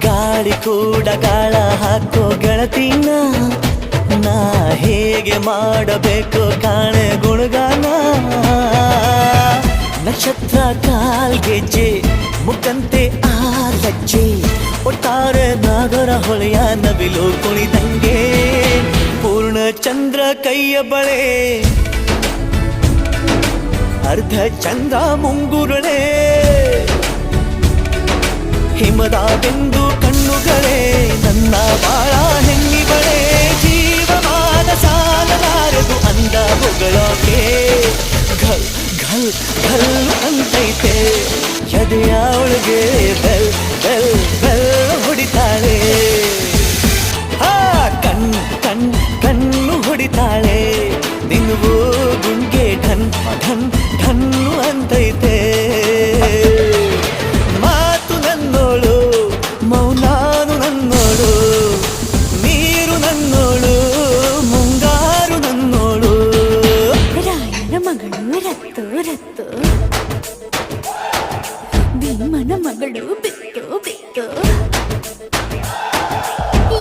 ಗಾಳಿ ಕೂಡ ಗಾಳ ಹಾಕೋ ಗೆಳತಿನ ನಾ ಹೇಗೆ ಮಾಡಬೇಕು ಕಾಣೆ ಗುಣಗಾನ ನಕ್ಷತ್ರ ಕಾಲ್ಗೆಜ್ಜೆ ಮುಖಂತೆ ಆ ಲಜ್ಜೆ ಒಟ್ಟಾರೆ ನಾಗರ ಹೊಳೆಯ ನವಿಲು ಕುಣಿದಂಗೆ ಪೂರ್ಣ ಚಂದ್ರ ಕೈಯ ಬಳೆ ಅರ್ಧ ಚಂದ್ರ ಮುಂಗುರುಳೆ ಹಿಮದ ಬಿಂದು ಕಣ್ಣುಗಳೇ ನನ್ನ ಬಾಳ ಹೆಣ್ಣಿ ಬಳೆ ಜೀವಮಾನ ಸಾಲಲಾರದು ಅಂದ ಹೊಗಳೋಕೆ ಘಲ್ ಘಲ್ ಘಲ್ ಅಂತೈತೆ ಎದೆಯ ಒಳಗೆ ಬೆಲ್ ಬೆಲ್ ಬೆಲ್ ಹೊಡಿತಾಳೆ ಕಣ್ಣು ಹೊಡಿತಾಳೆ ನಿನ್ನುವು ಗುಂಗೆ ಢನ್ ಢನ್ ಢನ್ನು ಅಂತೈತೆ ಮಾತು ನನ್ನೋಳು ಮೌನಾನು ನನ್ನೋಳು ನೀರು ನನ್ನೋಳು ಮುಂಗಾರು ನನ್ನೋಳು ರಾಯನ ಮಗಳು ರತ್ತು ರತ್ತು ಭೀಮನ ಮಗಳು ಬಿತ್ತು ಬಿತ್ತು